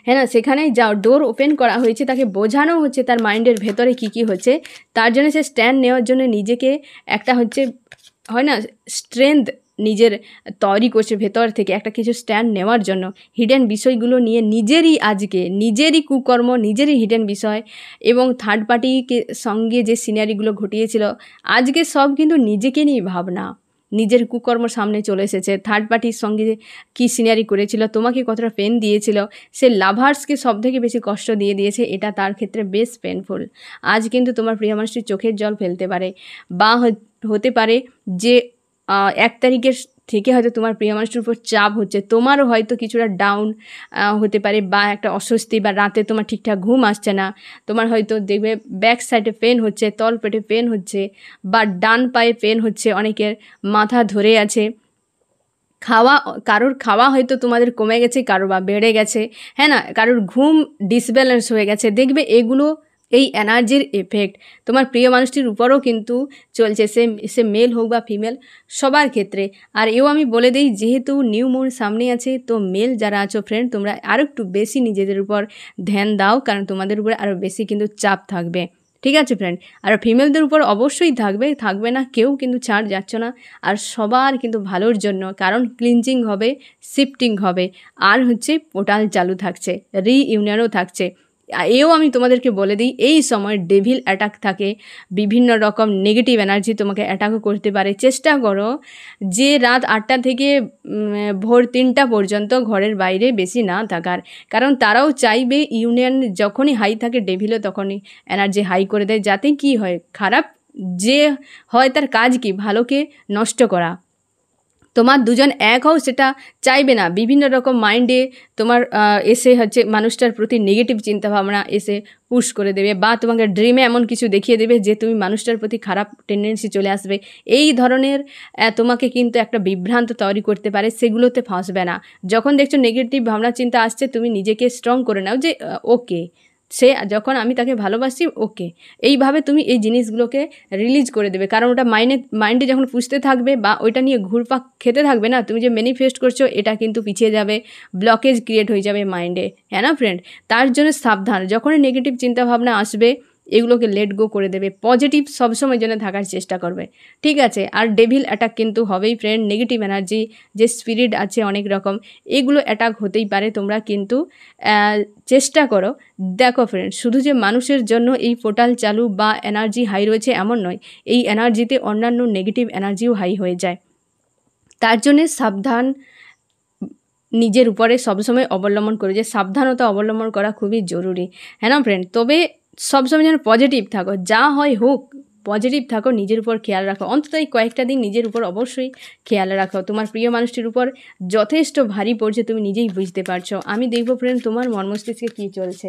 হ্যাঁ না, সেখানে যাও, ডোর ওপেন করা হয়েছে, তাকে বোঝানো হচ্ছে তার মাইন্ডের ভেতরে কী হচ্ছে। তার জন্য সে স্ট্যান্ড নেওয়ার জন্য নিজেকে একটা হচ্ছে হয় না স্ট্রেংথ নিজের তৈরি করছে ভেতর থেকে, একটা কিছু স্ট্যান্ড নেওয়ার জন্য হিডেন বিষয়গুলো নিয়ে নিজেরই আজকে নিজেরই কুকর্ম, নিজেরই হিডেন বিষয় এবং থার্ড পার্টিকে সঙ্গে যে সিনারিগুলো ঘটিয়েছিল, আজকে সব কিন্তু নিজেকে নিয়ে ভাবনা, নিজের কুকর্ম সামনে চলে এসেছে। থার্ড পার্টির সঙ্গে কী সিনারি করেছিল, তোমাকে কতটা পেন দিয়েছিল, সে লাভার্সকে সব থেকে বেশি কষ্ট দিয়ে দিয়েছে, এটা তার ক্ষেত্রে বেশ পেনফুল। আজ কিন্তু তোমার প্রিয় মানুষটি চোখের জল ফেলতে পারে, বা হতে পারে যে 1 তারিখের থেকে হয়তো তোমার প্রিয় মানুষটির উপর চাপ হচ্ছে, তোমারও হয়তো কিছুটা ডাউন হতে পারে, বা একটা অস্বস্তি, বা রাতে তোমার ঠিকঠাক ঘুম আসছে না, তোমার হয়তো দেখবে ব্যাক সাইডে পেন হচ্ছে, তল পেটে পেন হচ্ছে, বা ডান পায়ে পেন হচ্ছে, অনেকের মাথা ধরে আছে, কারোর খাওয়া হয়তো তোমাদের কমে গেছে, কারোর বা বেড়ে গেছে, হ্যাঁ না, কারোর ঘুম ডিসব্যালেন্স হয়ে গেছে। দেখবে এগুলো এই এনার্জির এফেক্ট তোমার প্রিয় মানুষটির উপরও কিন্তু চলছে, সে মেল হোক বা ফিমেল, সবার ক্ষেত্রে। আর এও আমি বলে দিই, যেহেতু নিউ মুন সামনে আছে, তো মেল যারা আছো ফ্রেন্ড, তোমরা আরও একটু বেশি নিজেদের উপর ধ্যান দাও, কারণ তোমাদের উপরে আরও বেশি কিন্তু চাপ থাকবে, ঠিক আছে ফ্রেন্ড। আর ফিমেলদের উপর অবশ্যই থাকবে না, কেউ কিন্তু ছাড় যাচ্ছ না। আর সবার কিন্তু ভালোর জন্য, কারণ ক্লিনজিং হবে, শিফটিং হবে, আর হচ্ছে পোর্টাল চালু থাকছে, রিইউনিয়নও থাকছে। এও আমি তোমাদেরকে বলে দিই, এই সময় ডেভিল অ্যাটাক থাকে, বিভিন্ন রকম নেগেটিভ এনার্জি তোমাকে অ্যাটাকও করতে পারে। চেষ্টা করো যে রাত 8টা থেকে ভোর 3টা পর্যন্ত ঘরের বাইরে বেশি না থাকার, কারণ তারাও চাইবে ইউনিয়ন যখনই হাই থাকে, ডেভিলও তখনই এনার্জি হাই করে দেয়, যাতে কি হয়, খারাপ যে হয় তার কাজ কি, ভালোকে নষ্ট করা। তোমার দুজন এক হও সেটা চাইবে না, বিভিন্ন রকম মাইন্ডে তোমার এসে হচ্ছে মানুষটার প্রতি নেগেটিভ চিন্তাভাবনা এসে পুশ করে দেবে, বা তোমাকে ড্রিমে এমন কিছু দেখিয়ে দেবে যে তুমি মানুষটার প্রতি খারাপ টেন্ডেন্সি চলে আসবে। এই ধরনের তোমাকে কিন্তু একটা বিভ্রান্ত তৈরি করতে পারে, সেগুলোতে ফাঁসবে না। যখন দেখছো নেগেটিভ ভাবনা চিন্তা আসছে, তুমি নিজেকে স্ট্রং করে নাও যে ওকে, সে যখন আমি তাকে ভালোবাসি, ওকে, এইভাবে তুমি এই জিনিসগুলোকে রিলিজ করে দেবে। কারণ ওটা মাইন্ডে যখন পুষতে থাকবে বা ওইটা নিয়ে ঘুরপাক খেতে থাকবে না, তুমি যে ম্যানিফেস্ট করছো এটা কিন্তু পিছিয়ে যাবে, ব্লকেজ ক্রিয়েট হয়ে যাবে মাইন্ডে, হ্যাঁ না ফ্রেন্ড। তার জন্য সাবধান, যখনই নেগেটিভ চিন্তাভাবনা আসবে এগুলোকে লেট গো করে দেবে, পজিটিভ সবসময় জন্য থাকার চেষ্টা করবে, ঠিক আছে। আর ডেভিল অ্যাটাক কিন্তু হবেই ফ্রেন্ড, নেগেটিভ এনার্জি যে স্পিরিট আছে অনেক রকম, এগুলো অ্যাটাক হতেই পারে। তোমরা কিন্তু চেষ্টা করো। দেখো ফ্রেন্ড, শুধু যে মানুষের জন্য এই পোর্টাল চালু বা এনার্জি হাই রয়েছে এমন নয়, এই এনার্জিতে অন্যান্য নেগেটিভ এনার্জিও হাই হয়ে যায়। তার জন্যে সাবধান নিজের উপরে সবসময় অবলম্বন করে, যে সাবধানতা অবলম্বন করা খুবই জরুরি, হ্যাঁ না ফ্রেন্ড। তবে সবসময় যেন পজিটিভ থাকো, যা হয় হোক পজিটিভ থাকো, নিজের উপর খেয়াল রাখো, অন্তত এই কয়েকটা দিন নিজের উপর অবশ্যই খেয়াল রাখো। তোমার প্রিয় মানুষটির উপর যথেষ্ট ভারী পড়ছে, তুমি নিজেই বুঝতে পারছো। আমি দেখবো ফ্রেন্ড তোমার মন মস্তিষ্কে কী চলছে।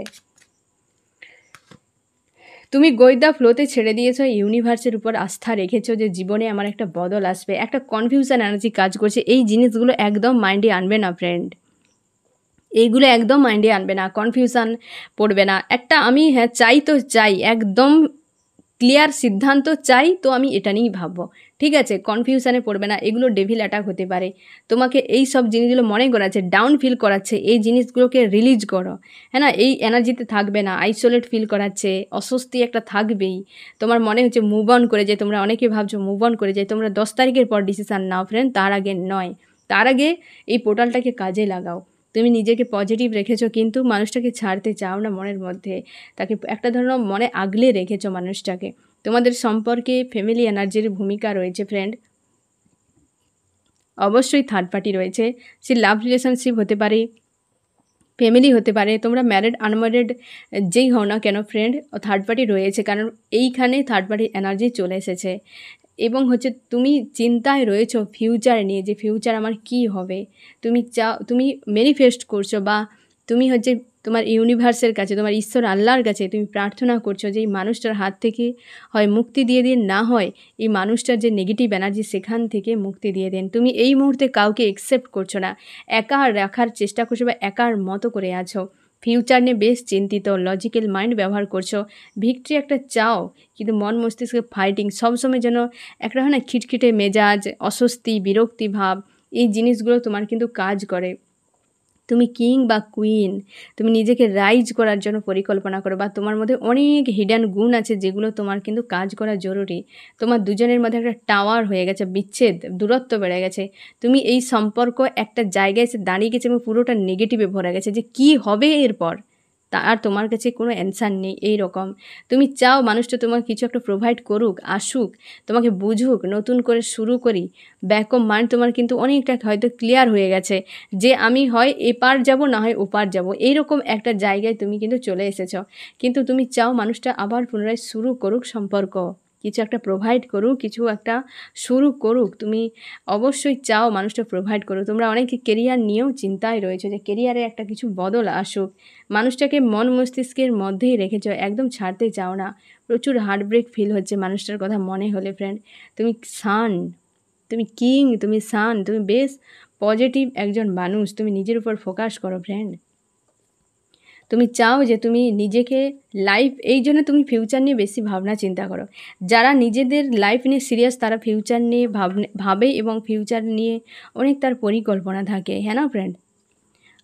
তুমি গোয়েদা ফ্লোতে ছেড়ে দিয়েছো, ইউনিভার্সের উপর আস্থা রেখেছো যে জীবনে আমার একটা বদল আসবে, একটা কনফিউশন এনার্জি কাজ করছে। এই জিনিসগুলো একদম মাইন্ডে আনবে না ফ্রেন্ড, এইগুলো একদম মাইন্ডে আনবে না, কনফিউশন পড়বে না। একটা আমি চাই তো চাই, একদম ক্লিয়ার সিদ্ধান্ত চাই, তো আমি এটা নিয়েই ভাববো, ঠিক আছে। কনফিউশনে পড়বে না, এগুলো ডেভিল অ্যাটাক হতে পারে, তোমাকে এই সব জিনিসগুলো মনে করাচ্ছে, ডাউন ফিল করাচ্ছে, এই জিনিসগুলোকে রিলিজ করো, হ্যাঁ না। এই এনার্জিতে থাকবে না, আইসোলেট ফিল করাচ্ছে, অস্বস্তি একটা থাকবেই। তোমার মনে হচ্ছে মুভ অন করে যায়, তোমরা অনেকে ভাবছো মুভ অন করে যায়, তোমরা 10 তারিখের পর ডিসিশান নাও ফ্রেন্ড, তার আগে নয়। তার আগে এই পোর্টালটাকে কাজে লাগাও। তুমি নিজেকে পজিটিভ রেখেছো, কিন্তু মানুষটাকে ছাড়তে চাও না মনের মধ্যে, তাকে একটা ধরনের মনে আগলে রেখেছো মানুষটাকে। তোমাদের সম্পর্কে ফ্যামিলি এনার্জির ভূমিকা রয়েছে ফ্রেন্ড, অবশ্যই থার্ড পার্টি রয়েছে। সে লাভ রিলেশনশিপ হতে পারে, ফ্যামিলি হতে পারে, তোমরা ম্যারিড আনম্যারিড যেই হও না কেন ফ্রেন্ড, থার্ড পার্টি রয়েছে, কারণ এইখানে থার্ড পার্টি এনার্জি চলে এসেছে। এবং হচ্ছে তুমি চিন্তায় রয়েছো ফিউচার নিয়ে, যে ফিউচার আমার কি হবে, তুমি ম্যানিফেস্ট করছো, বা তুমি হচ্ছে তোমার ইউনিভার্সের কাছে, তোমার ঈশ্বর আল্লাহর কাছে তুমি প্রার্থনা করছো যে এই মানুষটার হাত থেকে হয় মুক্তি দিয়ে দিন, না হয় এই মানুষটার যে নেগেটিভ এনার্জি সেখান থেকে মুক্তি দিয়ে দেন। তুমি এই মুহূর্তে কাউকে অ্যাকসেপ্ট করছো না, একা রাখার চেষ্টা করছো, বা একার মতো করে আছো, ফিউচার নিয়ে বেশ চিন্তিত, লজিক্যাল মাইন্ড ব্যবহার করছো, ভিক্টরি একটা চাও, কিন্তু মন মস্তিষ্কে ফাইটিং, সবসময় যেন একটা হয় না খিটখিটে মেজাজ, অস্বস্তি, বিরক্তি ভাব, এই জিনিসগুলো তোমার কিন্তু কাজ করে। তুমি কিং বা কুইন, তুমি নিজেকে রাইজ করার জন্য পরিকল্পনা করো, বা তোমার মধ্যে অনেক হিডেন গুণ আছে যেগুলো তোমার কিন্তু কাজ করা জরুরি। তোমার দুজনের মধ্যে একটা টাওয়ার হয়ে গেছে, বিচ্ছেদ, দূরত্ব বেড়ে গেছে। তুমি এই সম্পর্ক একটা জায়গায় এসে দাঁড়িয়ে গেছে এবং পুরোটা নেগেটিভে ভরে গেছে যে কী হবে এরপর, আর তোমার কাছে কোনো অ্যান্সার নেই। এই রকম তুমি চাও মানুষটা তোমার কিছু একটা প্রোভাইড করুক, আসুক, তোমাকে বুঝুক, নতুন করে শুরু করি। ব্যাক অফ মাইন্ড তোমার কিন্তু অনেকটা হয়তো ক্লিয়ার হয়ে গেছে যে আমি হয় এপার যাব না হয় ওপার যাব, এইরকম একটা জায়গায় তুমি কিন্তু চলে এসেছ। কিন্তু তুমি চাও মানুষটা আবার পুনরায় শুরু করুক সম্পর্ক, কিছু একটা প্রোভাইড করুক, কিছু একটা শুরু করুক। তুমি অবশ্যই চাও মানুষটা প্রোভাইড করুক। তোমরা অনেকে কেরিয়ার নিয়েও চিন্তায় রয়েছে যে কেরিয়ারে একটা কিছু বদল আসুক। মানুষটাকে মন মস্তিষ্কের মধ্যেই রেখেছ, একদম ছাড়তে চাও না। প্রচুর হার্টব্রেক ফিল হচ্ছে মানুষটার কথা মনে হলে ফ্রেন্ড। তুমি সান, তুমি কিং, তুমি সান, তুমি বেশ পজিটিভ একজন মানুষ। তুমি নিজের উপর ফোকাস করো ফ্রেন্ড। তুমি চাও যে তুমি নিজেকে লাইফ, এই জন্য তুমি ফিউচার নিয়ে বেশি ভাবনা চিন্তা করো। যারা নিজেদের লাইফ নিয়ে সিরিয়াস তারা ফিউচার নিয়ে ভাবে এবং ফিউচার নিয়ে অনেক তার পরিকল্পনা থাকে, হ্যাঁ না ফ্রেন্ড?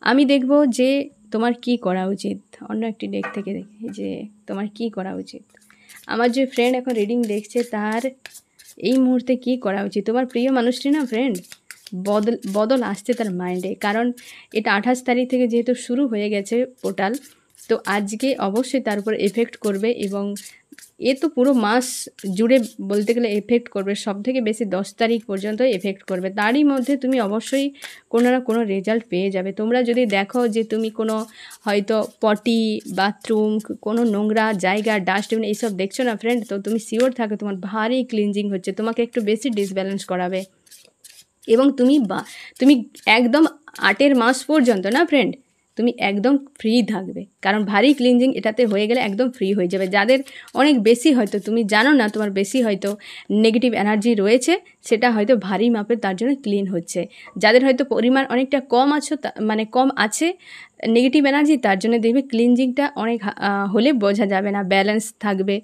আমি দেখব যে তোমার কি করা উচিত, অন্য একটি ডেক থেকে দেখি যে তোমার কি করা উচিত। আমার যে ফ্রেন্ড এখন রিডিং দেখছে তার এই মুহূর্তে কি করা উচিত। তোমার প্রিয় মানুষটি না ফ্রেন্ড, বদল আসছে তার মাইন্ডে, কারণ এটা 28 তারিখ থেকে যেহেতু শুরু হয়ে গেছে পোর্টাল, তো আজকে অবশ্যই তার উপর এফেক্ট করবে এবং এ তো পুরো মাস জুড়ে বলতে গেলে এফেক্ট করবে, সব থেকে বেশি 10 তারিখ পর্যন্ত এফেক্ট করবে। তারই মধ্যে তুমি অবশ্যই কোনো না কোনো রেজাল্ট পেয়ে যাবে। তোমরা যদি দেখো যে তুমি কোনো হয়তো পটি, বাথরুম, কোনো নোংরা জায়গা, ডাস্টবিন এইসব দেখছো না ফ্রেন্ড, তো তুমি শিওর থাকো তোমার ভারী ক্লিনজিং হচ্ছে, তোমাকে একটু বেশি ডিসব্যালেন্স করাবে। এবং তুমি একদম 8 মাস পর্যন্ত না ফ্রেন্ড, তুমি একদম ফ্রি থাকবে, কারণ ভারী ক্লিনজিং এটাতে হয়ে গেলে একদম ফ্রি হয়ে যাবে। যাদের অনেক বেশি হয়তো তুমি জানো না তোমার বেশি হয়তো নেগেটিভ এনার্জি রয়েছে, সেটা হয়তো ভারী মাপের তার জন্য ক্লিন হচ্ছে। যাদের হয়তো পরিমাণ অনেকটা কম মানে কম আছে নেগেটিভ এনার্জি, তার জন্য দেখবে ক্লিনজিংটা অনেক হলে বোঝা যাবে না, ব্যালেন্স থাকবে,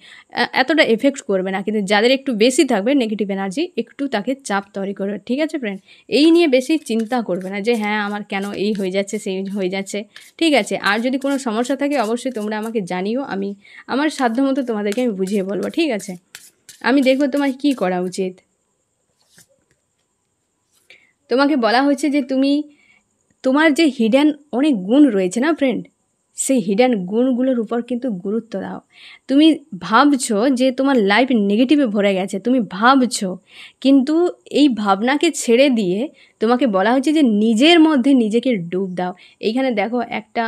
এতটা এফেক্ট করবে না। কিন্তু যাদের একটু বেশি থাকবে নেগেটিভ এনার্জি, একটু তাকে চাপ তৈরি করবে, ঠিক আছে ফ্রেন্ড? এই নিয়ে বেশি চিন্তা করবে না যে হ্যাঁ আমার কেন এই হয়ে যাচ্ছে সেই হয়ে যাচ্ছে, ঠিক আছে? আর যদি কোনো সমস্যা থাকে অবশ্যই তোমরা আমাকে জানিও, আমি আমার সাধ্যমতো তোমাদেরকে আমি বুঝিয়ে বলবো, ঠিক আছে? আমি দেখবো তোমার কি করা উচিত। তোমাকে বলা হচ্ছে যে তোমার যে হিডেন অনেক গুণ রয়েছে না ফ্রেন্ড, সেই হিডেন গুণগুলোর উপর কিন্তু গুরুত্ব দাও। তুমি ভাবছো যে তোমার লাইফ নেগেটিভে ভরে গেছে, তুমি ভাবছো, কিন্তু এই ভাবনাকে ছেড়ে দিয়ে তোমাকে বলা হচ্ছে যে নিজের মধ্যে নিজেকে ডুব দাও। এইখানে দেখো একটা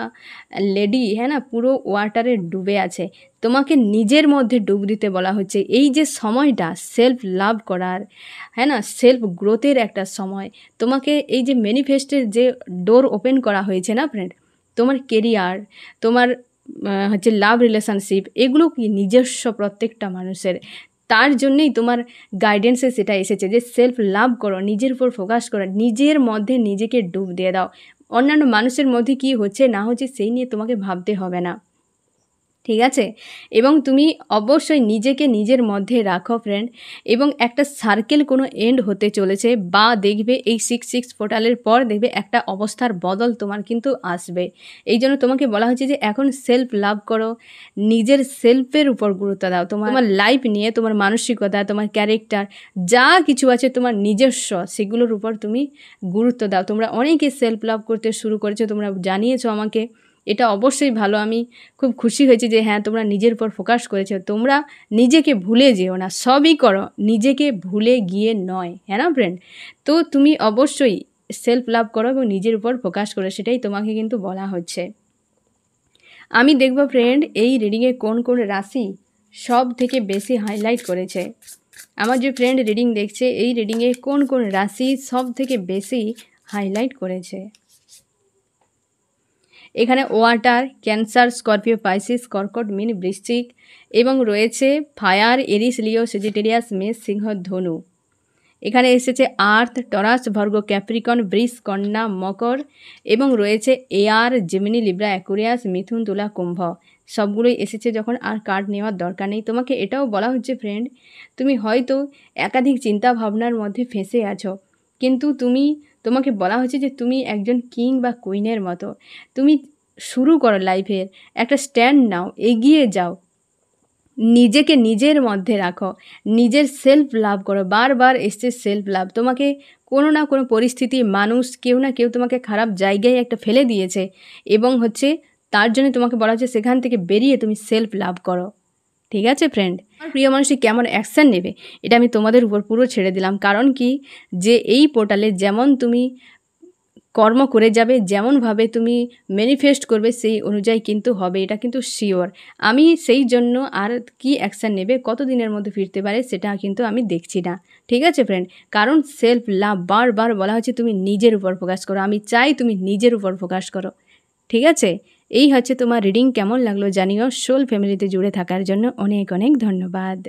লেডি, হ্যাঁ না, পুরো ওয়াটারে ডুবে আছে, তোমাকে নিজের মধ্যে ডুব দিতে বলা হচ্ছে। এই যে সময়টা সেলফ লাভ করার, হ্যাঁ না, সেলফ গ্রোথের একটা সময়, তোমাকে এই যে ম্যানিফেস্টের যে ডোর ওপেন করা হয়েছে না ফ্রেন্ড, তোমার কেরিয়ার, তোমার হচ্ছে লাভ রিলেশনশিপ, এগুলো কি নিজস্ব প্রত্যেকটা মানুষের, তার জন্যেই তোমার গাইডেন্সে সেটা এসেছে যে সেলফ লাভ করো, নিজের উপর ফোকাস করো, নিজের মধ্যে নিজেকে ডুব দিয়ে দাও। অন্যান্য মানুষের মধ্যে কি হচ্ছে না হচ্ছে সেই নিয়ে তোমাকে ভাবতে হবে না, ঠিক আছে? এবং তুমি অবশ্যই নিজেকে নিজের মধ্যে রাখো ফ্রেন্ড। এবং একটা সার্কেল কোনো এন্ড হতে চলেছে, বা দেখবে এই 6/6 পোর্টালের পর দেখবে একটা অবস্থার বদল তোমার কিন্তু আসবে। এই জন্য তোমাকে বলা হচ্ছে যে এখন সেলফ লাভ করো, নিজের সেলফের উপর গুরুত্ব দাও। তোমার লাইফ নিয়ে, তোমার মানসিকতা, তোমার ক্যারেক্টার, যা কিছু আছে তোমার নিজস্ব, সেগুলোর উপর তুমি গুরুত্ব দাও। তোমরা অনেকে সেলফ লাভ করতে শুরু করেছো, তোমরা জানিয়েছো আমাকে, এটা অবশ্যই ভালো। আমি খুব খুশি হয়েছি যে হ্যাঁ তোমরা নিজের উপর ফোকাস করেছো। তোমরা নিজেকে ভুলে যেও না, সবই করো, নিজেকে ভুলে গিয়ে নয়, হ্যাঁ না ফ্রেন্ড? তো তুমি অবশ্যই সেলফ লাভ করো এবং নিজের উপর ফোকাস করো, সেটাই তোমাকে কিন্তু বলা হচ্ছে। আমি দেখব ফ্রেন্ড এই রিডিংয়ে কোন কোন রাশি সব থেকে বেশি হাইলাইট করেছে। আমার যে ফ্রেন্ড রিডিং দেখছে, এই রিডিংয়ে কোন কোন রাশি সব থেকে বেশি হাইলাইট করেছে। এখানে ওয়াটার, ক্যান্সার, স্করপিও, পাইসিস, কর্কট, মীন, বৃশ্চিক, এবং রয়েছে ফায়ার, এরিস, লিও, সেজিটেরিয়াস, মেষ, সিংহ, ধনু। এখানে এসেছে আর্থ, টরাস, ভার্গো, ক্যাপ্রিকন, বৃষ, কন্যা, মকর, এবং রয়েছে এয়ার, জেমিনি, লিব্রা, অ্যাকুরিয়াস, মিথুন, তুলা, কুম্ভ। সবগুলোই এসেছে যখন আর কার্ড নেওয়ার দরকার নেই। তোমাকে এটাও বলা হচ্ছে ফ্রেন্ড, তুমি হয়তো একাধিক চিন্তা ভাবনার মধ্যে ফেঁসে আছো, কিন্তু তুমি তোমাকে বলা হচ্ছে যে তুমি একজন কিং বা কুইনের মতো। তুমি শুরু করো লাইফের, একটা স্ট্যান্ড নাও, এগিয়ে যাও, নিজেকে নিজের মধ্যে রাখো, নিজের সেলফ লাভ করো। বারবার এসছে সেলফ লাভ। তোমাকে কোনো না কোনো পরিস্থিতি, মানুষ, কেউ না কেউ তোমাকে খারাপ জায়গায় একটা ফেলে দিয়েছে এবং হচ্ছে তার জন্য তোমাকে বলা হচ্ছে সেখান থেকে বেরিয়ে তুমি সেলফ লাভ করো। ঠিক আছে ফ্রেন্ড, আমার প্রিয় মানুষটি কেমন অ্যাকশান নেবে এটা আমি তোমাদের উপর পুরো ছেড়ে দিলাম। কারণ কি, যে এই পোর্টালে যেমন তুমি কর্ম করে যাবে, যেমনভাবে তুমি ম্যানিফেস্ট করবে সেই অনুযায়ী কিন্তু হবে, এটা কিন্তু শিওর। আমি সেই জন্য আর কি অ্যাকশান নেবে, কত দিনের মধ্যে ফিরতে পারে সেটা কিন্তু আমি দেখছি না। ঠিক আছে ফ্রেন্ড, কারণ সেলফ লাভ বারবার বলা হচ্ছে তুমি নিজের উপর ফোকাস করো। আমি চাই তুমি নিজের উপর ফোকাস করো। ঠিক আছে, এই হচ্ছে তোমার রিডিং। কেমন লাগলো জানিও। সোল ফ্যামিলিতে জুড়ে থাকার জন্য অনেক অনেক ধন্যবাদ।